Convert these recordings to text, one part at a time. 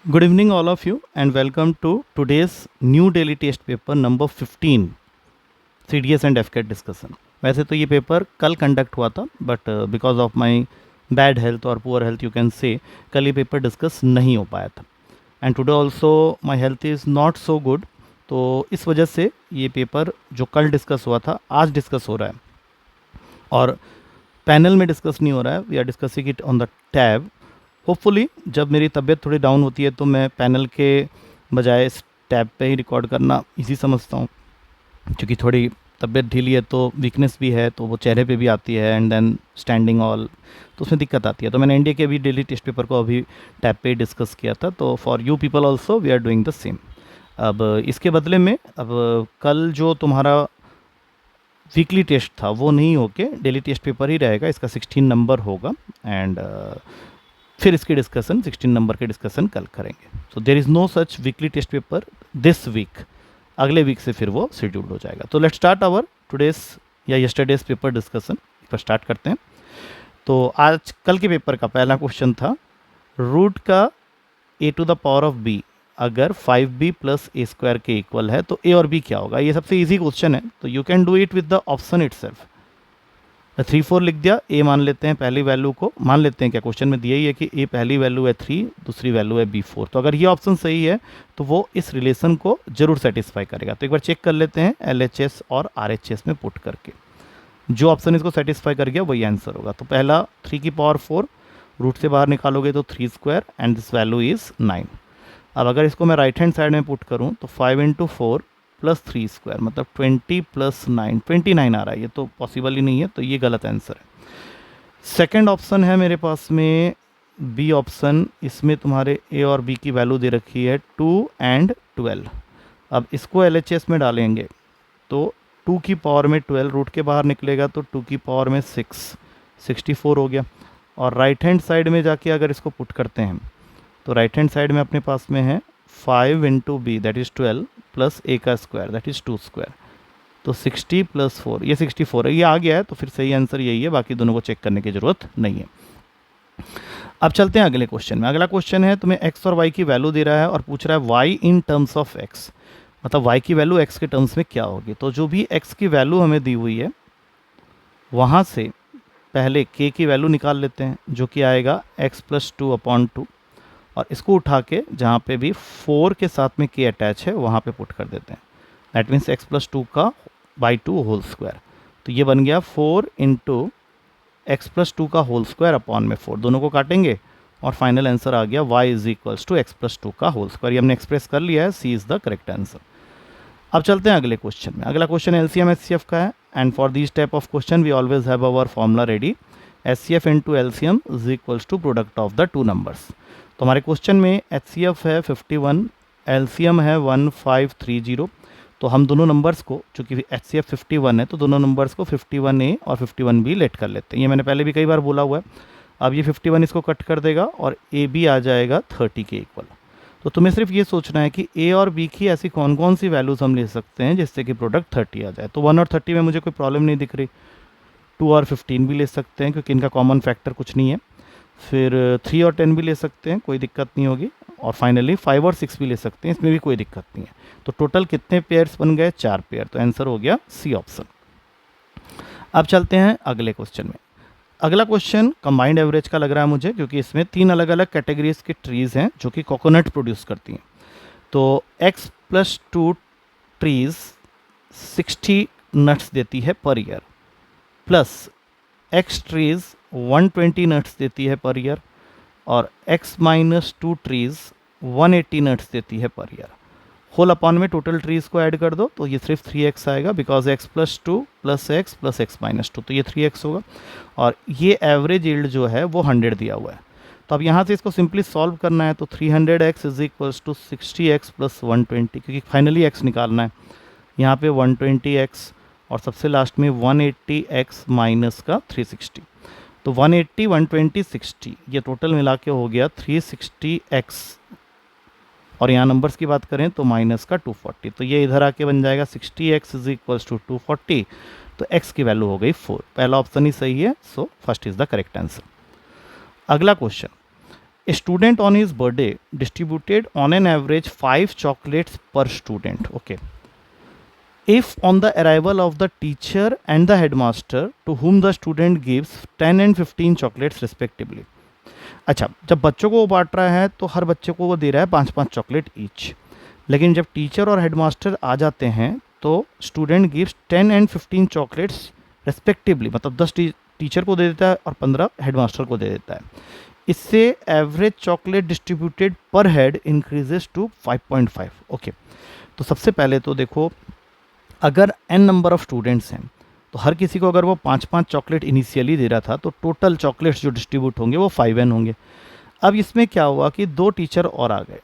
Good evening, all of you, and welcome to today's new daily test paper number 15, CDS and FCAT discussion. वैसे तो ये paper कल conduct हुआ था, but because of my bad health और poor health you can say कल ये paper discuss नहीं हो पाया था. And today also my health is not so good, तो इस वजह से ये पेपर जो कल डिस्कस हुआ था आज डिस्कस हो रहा है. और पैनल में डिस्कस नहीं हो रहा है, we are discussing it on the tab. Hopefully जब मेरी तबीयत थोड़ी डाउन होती है तो मैं पैनल के बजाय इस टैब पे ही रिकॉर्ड करना इजी समझता हूँ, क्योंकि थोड़ी तबीयत ढीली है तो वीकनेस भी है, तो वो चेहरे पे भी आती है एंड देन स्टैंडिंग ऑल, तो उसमें दिक्कत आती है. तो मैंने एनडीए के भी डेली टेस्ट पेपर को अभी टैब पे ही डिस्कस किया था, तो for you people also we are doing the same. अब इसके बदले में अब कल जो तुम्हारा वीकली टेस्ट था वो नहीं होके डेली टेस्ट पेपर ही रहेगा, इसका 16 नंबर होगा. एंड फिर इसकी डिस्कशन 16 नंबर के डिस्कशन कल करेंगे. So there is no such weekly test paper this week, अगले वीक से फिर वो शेड्यूल्ड हो जाएगा. तो लेट्स स्टार्ट आवर टुडेस या यस्टरडेज पेपर डिस्कशन. पर स्टार्ट करते हैं. तो आज कल के पेपर का पहला क्वेश्चन था रूट का a to the power of b अगर 5b प्लस ए स्क्वायर के इक्वल है तो a और b क्या होगा. ये सबसे इजी क्वेश्चन है, तो you can do it with the option itself. 3 4 लिख दिया, a मान लेते हैं पहली वैल्यू को, मान लेते हैं क्या क्वेश्चन में दिया ही है कि a पहली वैल्यू है 3, दूसरी वैल्यू है b 4. तो अगर ये ऑप्शन सही है तो वो इस रिलेशन को जरूर सेटिस्फाई करेगा. तो एक बार चेक कर लेते हैं LHS और RHS में पुट करके. जो ऑप्शन इसको सेटिस्फाई कर गया वही आंसर होगा. तो पहला 3 की पावर 4, रूट से बाहर निकालोगे तो 3 square and this value is 9. अब अगर इसको मैं राइट हैंड साइड में पुट करूँ तो 5 इंटू 4 प्लस 3 स्क्वायर मतलब 20 प्लस 9 29 आ रहा है. ये तो पॉसिबल ही नहीं है, तो ये गलत आंसर है. सेकंड ऑप्शन है मेरे पास में बी ऑप्शन, इसमें तुम्हारे ए और बी की वैल्यू दे रखी है 2 एंड 12. अब इसको LHS में डालेंगे तो 2 की पावर में 12, रूट के बाहर निकलेगा तो 2 की पावर में 6, 64 हो गया. और राइट हैंड साइड में जाके अगर इसको पुट करते हैं तो राइट हैंड साइड में अपने पास में है 5 into B that is 12 plus A का स्क्वायर दैट इज़ 2 स्क्वायर. तो 60 प्लस 4 ये 64 है, ये आ गया है, तो फिर सही आंसर यही है, बाकी दोनों को चेक करने की ज़रूरत नहीं है. अब चलते हैं अगले क्वेश्चन में. अगला क्वेश्चन है तुम्हें x और y की वैल्यू दे रहा है और पूछ रहा है y in terms of x, मतलब y की वैल्यू x के टर्म्स में क्या होगी. तो जो भी x की वैल्यू हमें दी हुई है वहाँ से पहले k की वैल्यू निकाल लेते हैं, जो कि आएगा x प्लस 2/2, और इसको उठा के जहाँ पे भी 4 के साथ में k अटैच है वहाँ पे पुट कर देते हैं. दैट मीन्स x प्लस 2 का बाई 2 होल स्क्वायर. तो ये बन गया 4 इंटू एक्स प्लस 2 का होल स्क्वायर अपॉन में 4, दोनों को काटेंगे और फाइनल आंसर आ गया y is equals to x plus 2 का होल स्क्वायर. ये हमने एक्सप्रेस कर लिया है, c is the correct answer. अब चलते हैं अगले क्वेश्चन में. अगला क्वेश्चन LCM HCF का है, and for this type of question we always have our formula ready. HCF into LCM is equals to product of the two numbers. तो हमारे क्वेश्चन में HCF है 51, LCM है 1530. तो हम दोनों नंबर्स को, चूँकि HCF 51 है तो दोनों नंबर्स को 51A और 51B लेट कर लेते हैं. ये मैंने पहले भी कई बार बोला हुआ है. अब ये 51 इसको कट कर देगा और AB आ जाएगा 30 के इक्वल. तो तुम्हें सिर्फ ये सोचना है कि A और B की ऐसी कौन कौन सी वैल्यूज़ हम ले सकते हैं जिससे कि प्रोडक्ट 30 आ जाए. तो 1 और 30 में मुझे कोई प्रॉब्लम नहीं दिख रही. 2 और 15 भी ले सकते हैं क्योंकि इनका कॉमन फैक्टर कुछ नहीं है. फिर 3 और 10 भी ले सकते हैं, कोई दिक्कत नहीं होगी. और फाइनली 5 और 6 भी ले सकते हैं, इसमें भी कोई दिक्कत नहीं है. तो टोटल कितने पेयर्स बन गए? 4 पेयर. तो आंसर हो गया सी ऑप्शन. अब चलते हैं अगले क्वेश्चन में. अगला क्वेश्चन कंबाइंड एवरेज का लग रहा है मुझे, क्योंकि इसमें 3 अलग अलग कैटेगरीज के ट्रीज़ हैं जो कि कोकोनट प्रोड्यूस करती हैं. तो x प्लस 2 ट्रीज़ 60 नट्स देती है per year, plus x trees 120 nuts देती है पर ईयर, और x माइनस 2 ट्रीज़ 180 नट्स देती है पर ईयर. होल अपॉन में टोटल ट्रीज़ को ऐड कर दो तो ये सिर्फ 3x आएगा, because x plus 2 plus x minus 2, तो ये 3x होगा. और ये एवरेज यील्ड जो है वो 100 दिया हुआ है. तो अब यहाँ से इसको सिंपली सॉल्व करना है. तो 300x is equals to 60x plus 120, क्योंकि फाइनली x निकालना है. यहाँ पे 120x और सबसे लास्ट में 180x माइनस का 360. तो 180 120 60 ये टोटल मिला के हो गया 360x, और यहाँ नंबर्स की बात करें तो माइनस का 240. तो ये इधर आके बन जाएगा 60x इज इक्वल्स टू 240. तो x की वैल्यू हो गई 4. पहला ऑप्शन ही सही है, so first is the correct answer. अगला question, a student on his birthday distributed on an average 5 chocolates per student. Okay. If on the arrival of the teacher and the headmaster to whom the student gives 10 and 15 chocolates respectively. अच्छा, जब बच्चों को वो बांट रहा है तो हर बच्चे को वो दे रहा है 5-5 चॉकलेट ईच. लेकिन जब टीचर और हेडमास्टर आ जाते हैं तो student gives 10 and 15 chocolates respectively, मतलब 10 टीचर को दे देता है और 15 हेडमास्टर को दे देता है. इससे एवरेज चॉकलेट डिस्ट्रीब्यूटेड पर हेड इंक्रीजेस टू 5.5. ओके. तो सबसे पहले तो देखो, अगर n नंबर ऑफ़ स्टूडेंट्स हैं तो हर किसी को अगर वो 5-5 चॉकलेट इनिशियली दे रहा था तो टोटल चॉकलेट्स जो डिस्ट्रीब्यूट होंगे वो 5n होंगे. अब इसमें क्या हुआ कि 2 टीचर और आ गए,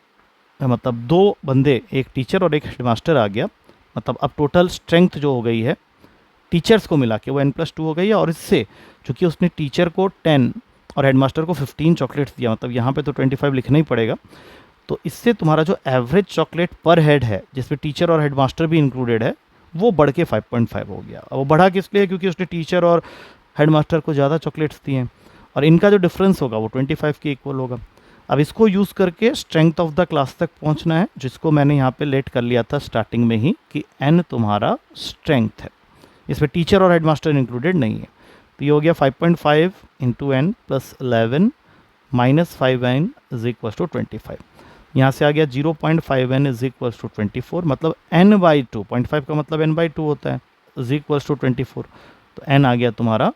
मतलब 2 बंदे, एक टीचर और एक हेडमास्टर आ गया. मतलब अब टोटल स्ट्रेंथ जो हो गई है टीचर्स को मिला के वो n+2 हो गई है. और इससे चूँकि उसने टीचर को 10 और हेडमास्टर को 15 चॉकलेट्स दिया, मतलब यहाँ पे तो 25 लिखना ही पड़ेगा. तो इससे तुम्हारा जो एवरेज चॉकलेट पर हेड है जिसमें टीचर और हेडमास्टर भी इंक्लूडेड है वो बढ़ के 5.5 हो गया. अब वो बढ़ा किस लिए? क्योंकि उसने टीचर और हेडमास्टर को ज़्यादा चॉकलेट्स दिए हैं और इनका जो डिफरेंस होगा वो 25 के इक्वल होगा. अब इसको यूज़ करके स्ट्रेंथ ऑफ द क्लास तक पहुंचना है, जिसको मैंने यहाँ पे लेट कर लिया था स्टार्टिंग में ही कि n तुम्हारा स्ट्रेंथ है, इसमें टीचर और हेडमास्टर इंक्लूडेड नहीं है. तो ये हो गया 5.5 into n plus 11 minus 5n is equal to 25. यहाँ से आ गया 0.5n इज इक्वल्स टू 24, मतलब n/2. 0.5 का मतलब n/2 होता है, इज इक्वल्स टू 24. तो n आ गया तुम्हारा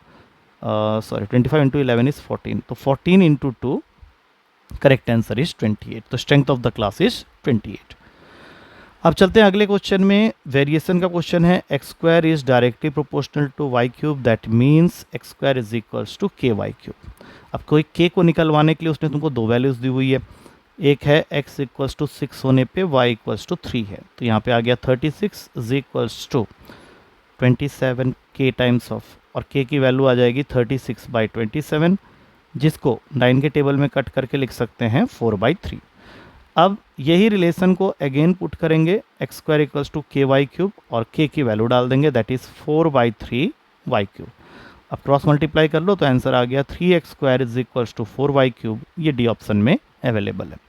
25 इंटू 11 इज 14. तो 14 इंटू 2, करेक्ट आंसर इज 28. तो strength of the class is 28. अब चलते हैं अगले क्वेश्चन में. वेरिएशन का क्वेश्चन है. X square is directly proportional to y cube, that means x square is equals to k y cube. अब कोई के को निकलवाने के लिए उसने तुमको 2 वैल्यूज़ दी हुई है. एक है x इक्वल्स टू 6 होने पे y इक्वल्स टू 3 है. तो यहाँ पे आ गया 36 is equals to 27 k times of, और k की वैल्यू आ जाएगी 36/27, जिसको 9 के टेबल में कट करके लिख सकते हैं 4/3. अब यही रिलेशन को अगेन पुट करेंगे, x square equals to k y cube, और k की वैल्यू डाल देंगे, दैट इज़ 4/3 वाई क्यूब. अब क्रॉस मल्टीप्लाई कर लो तो आंसर आ गया 3x square is equals to 4y cube. ये डी ऑप्शन में अवेलेबल है.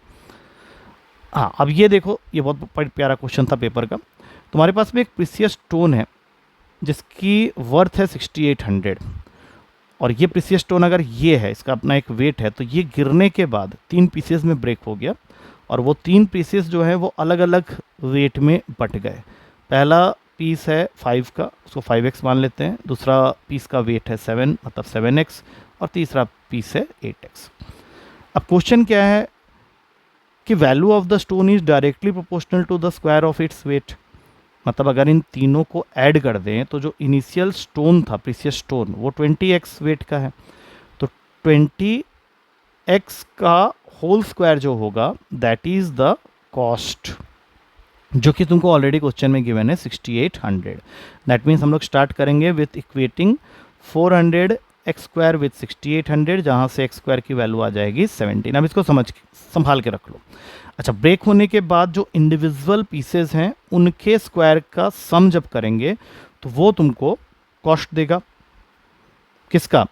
हाँ, अब ये देखो, ये बहुत प्यारा क्वेश्चन था पेपर का. तुम्हारे पास में एक प्रीसियस स्टोन है जिसकी वर्थ है 6800, और ये प्रीसियस स्टोन अगर ये है, इसका अपना एक वेट है, तो ये गिरने के बाद 3 पीसेस में ब्रेक हो गया, और वो 3 पीसेस जो है वो अलग अलग वेट में बट गए. पहला पीस है 5 का, उसको 5x मान लेते हैं. दूसरा पीस का वेट है 7, मतलब 7x, और तीसरा पीस है 8x. अब क्वेश्चन क्या है कि value of the stone is directly proportional to the square of its weight. मतलब अगर इन तीनों को ऐड कर दें तो जो इनिशियल स्टोन था, प्रीसियस स्टोन, वो 20x वेट का है. तो 20x का होल स्क्वायर जो होगा दैट इज द कॉस्ट, जो कि तुमको ऑलरेडी क्वेश्चन में गिवन है 6800. दैट मीन्स हम लोग स्टार्ट करेंगे with equating 400 x square with 6800, जहाँ से एक्स स्क्वायर की वैल्यू आ जाएगी 17. अब इसको संभाल के रख लो. अच्छा, ब्रेक होने के बाद जो इंडिविजुअल पीसेस हैं उनके स्क्वायर का सम जब करेंगे तो वो तुमको कॉस्ट देगा. किसका?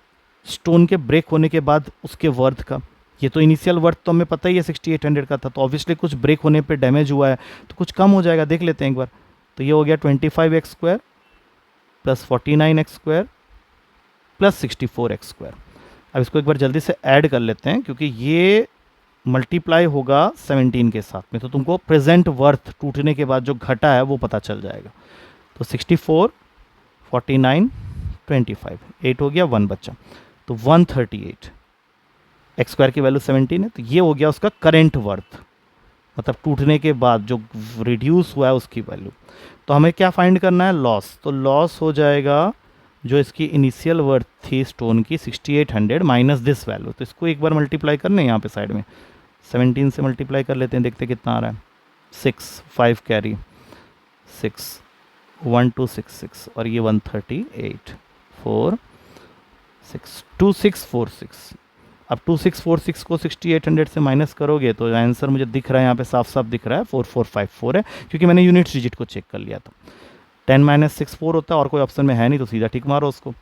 स्टोन के ब्रेक होने के बाद उसके वर्थ का. ये तो इनिशियल वर्थ तो हमें पता ही है 6800 का था, तो ऑब्वियसली कुछ ब्रेक होने पे डैमेज हुआ है तो कुछ कम हो जाएगा. देख लेते हैं एक बार. तो ये हो गया 25x square plus 49x square plus 64x square. अब इसको एक बार जल्दी से ऐड कर लेते हैं, क्योंकि ये मल्टीप्लाई होगा 17 के साथ में, तो तुमको प्रेजेंट वर्थ टूटने के बाद जो घटा है वो पता चल जाएगा. तो 64, 49, 25, 8 हो गया, 1 बचा, तो 138. एक्स स्क्वायर की वैल्यू 17 है, तो ये हो गया उसका करेंट वर्थ, मतलब टूटने के बाद जो रिड्यूस हुआ है उसकी वैल्यू. तो हमें क्या फाइंड करना है? लॉस. तो लॉस हो जाएगा जो इसकी इनिशियल वर्थ थी स्टोन की 6800 माइनस दिस वैल्यू. तो इसको एक बार मल्टीप्लाई करने यहाँ पे साइड में 17 से मल्टीप्लाई कर लेते हैं, देखते कितना आ रहा है. 6, 5 कैरी 6, 1266, और ये 138, 4, 6, 2646. अब 2646 को 6800 से माइनस करोगे तो आंसर मुझे दिख रहा है यहाँ पे, साफ साफ दिख रहा है 4454 है, क्योंकि मैंने यूनिट डिजिट को चेक कर लिया था. 10 - 6 4 होता है, और कोई ऑप्शन में है नहीं, तो सीधा टिक मारो उसको.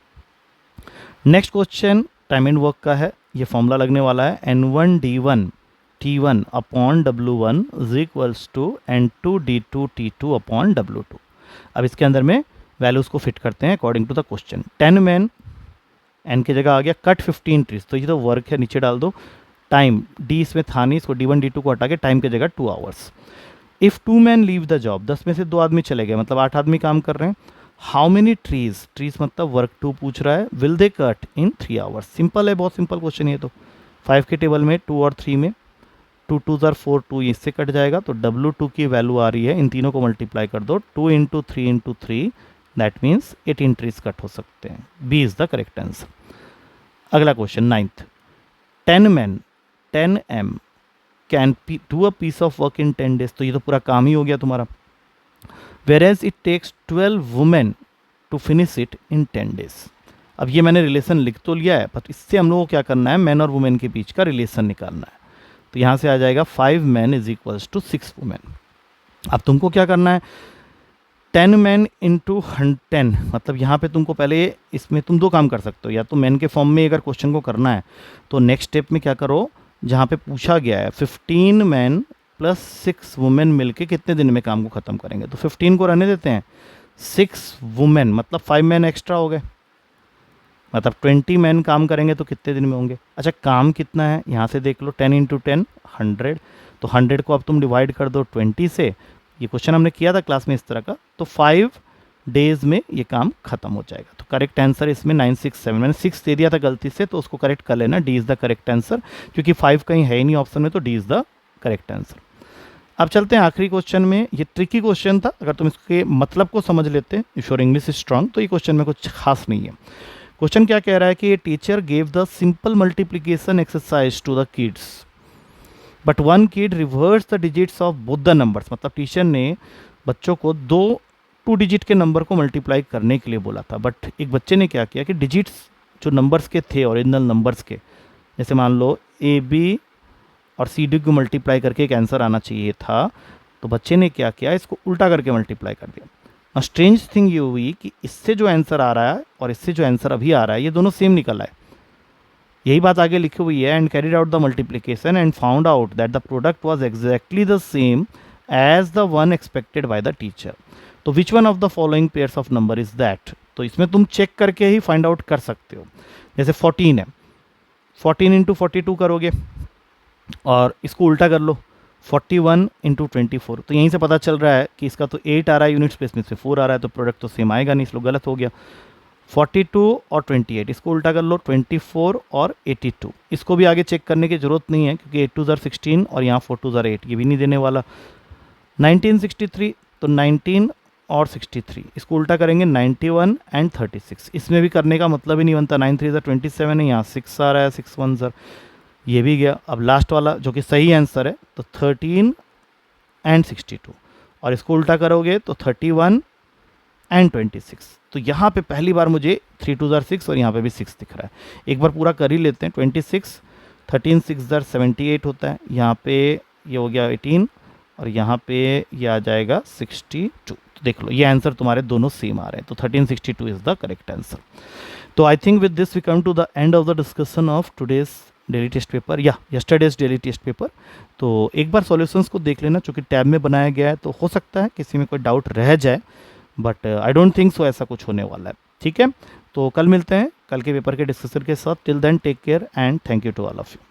Next question time and work का है. ये फॉर्मूला लगने वाला है N1 D1 T1 upon W1 is equals to N2 D2 T2 upon W2। अब इसके अंदर में वैल्यूज़ को फिट करते हैं according to the question. 10 man, N की जगह आ गया, कट 15 ट्रीज, तो ये तो वर्क है, नीचे डाल दो। टाइम, डी इसमें था नहीं, इसको D1 D2 को हटा के टाइम की जगह 2 hours. If 2 man leave the job, 10 में से 2 आदमी चले गए, मतलब 8 आदमी काम कर रहे हैं। हाउ मेनी ट्रीज, ट्रीज मतलब वर्क 2 पूछ रहा है, will they cut in 3 hours. Simple है, बहुत सिंपल क्वेश्चन ये तो। 5 के टेबल में 2 और 3 में 2 2 4 2 इससे कट जाएगा, तो W2 की वैल्यू आ रही है, इन तीनों को मल्टीप्लाई कर दो, 2 into 3 into 3, that means 18 trees cut हो सकते हैं। B is the correct answer. अगला question 9th, 10 men 10 m can do a piece of work in 10 days, तो ये तो पूरा काम ही हो गया तुम्हारा। Whereas it takes 12 women to finish it in 10 days। अब ये मैंने रिलेशन लिख तो लिया है, पर इससे हम लोग को क्या करना है, मैन और वुमेन के बीच का रिलेशन निकालना है। तो यहाँ से आ जाएगा 5 men is equals to 6 women. अब तुमको क्या करना है, 10 men इंटू 10, मतलब यहाँ पे तुमको पहले इसमें तुम 2 काम कर सकते हो, या तो मैन के फॉर्म में अगर क्वेश्चन को करना है तो नेक्स्ट स्टेप में क्या करो, जहाँ पे पूछा गया है 15 मैन प्लस 6 वुमेन मिलके कितने दिन में काम को ख़त्म करेंगे, तो 15 को रहने देते हैं, 6 वुमेन मतलब 5 मैन एक्स्ट्रा हो गए, मतलब 20 मैन काम करेंगे तो कितने दिन में होंगे। अच्छा काम कितना है, यहाँ से देख लो, 10 इंटू 10 100, तो 100 को अब तुम डिवाइड कर दो 20 से, ये क्वेश्चन हमने किया था क्लास में इस तरह का, तो 5 डेज में ये काम खत्म हो जाएगा। तो करेक्ट आंसर इसमें 967, मैंने 6 दे दिया था गलती से, तो उसको करेक्ट कर लेना, D is the correct answer, क्योंकि 5 कहीं है ही नहीं ऑप्शन में, तो D is the correct answer. अब चलते हैं आखिरी क्वेश्चन में। ये ट्रिकी क्वेश्चन था, अगर तुम इसके मतलब को समझ लेते, if your English is strong, तो ये क्वेश्चन में कुछ खास नहीं है। क्वेश्चन क्या कह रहा है कि ये teacher gave the simple multiplication exercise to the kids, but one kid reverse the digits of both the numbers, मतलब टीचर ने बच्चों को 2 डिजिट के नंबर को मल्टीप्लाई करने के लिए बोला था, बट एक बच्चे ने क्या किया कि डिजिट्स जो नंबर्स के थे, ओरिजिनल नंबर्स के, जैसे मान लो AB और CD को मल्टीप्लाई करके एक आंसर आना चाहिए था, तो बच्चे ने क्या किया, इसको उल्टा करके मल्टीप्लाई कर दिया। स्ट्रेंज थिंग ये हुई कि इससे जो आंसर आ रहा है और इससे जो आंसर अभी आ रहा है, ये दोनों सेम निकल आए। यही बात आगे लिखी हुई है, and carried out the multiplication and found out that the product was exactly the same as the one expected by the teacher. तो which one of the following pairs of number is that, तो इसमें तुम check करके ही find out कर सकते हो। जैसे 14 है, 14 इंटू 42 करोगे और इसको उल्टा कर लो, 41 इंटू 24, तो यहीं से पता चल रहा है कि इसका तो 8 आ रहा है यूनिट स्पेस में से 4 आ रहा है, तो प्रोडक्ट तो सेम आएगा नहीं, इसलिए गलत हो गया। 42 और 28, इसको उल्टा कर लो, 24 और 82, इसको भी आगे चेक करने की जरूरत नहीं है, क्योंकि 8 2 ज़र 16 और यहाँ 4 2 ज़र 8, ये भी नहीं देने वाला। 1963, तो 19 और 63, इसको उल्टा करेंगे 91 एंड 36, इसमें भी करने का मतलब ही नहीं बनता, 9 3 ज़र 27 है, यहाँ 6 आ रहा है, 6 1 ज़र, ये भी गया। अब लास्ट वाला जो कि सही आंसर है, तो 13 एंड 62, और इसको उल्टा करोगे तो 31 एंड 26, तो यहाँ पे पहली बार मुझे 3 2 ज़र 6 और यहाँ पे भी 6 दिख रहा है। एक बार पूरा कर ही लेते हैं, 26 13 6 ज़र 78 होता है, यहाँ पे ये हो गया 18 और यहाँ पे ये आ जाएगा 62, तो देख लो ये आंसर तुम्हारे दोनों सेम आ रहे हैं, तो 1362 इज़ द करेक्ट आंसर। तो I think with this we come to the end of the discussion of today's daily test paper या यस्टरडेज डेली टेस्ट पेपर। तो एक बार सॉल्यूशंस को देख लेना, चूँकि टैब में बनाया गया है, तो हो सकता है किसी में कोई डाउट रह जाए, but I don't think so ऐसा कुछ होने वाला है। ठीक है, तो कल मिलते हैं कल के पेपर के डिस्कशन के साथ। Till then take care and thank you to all of you.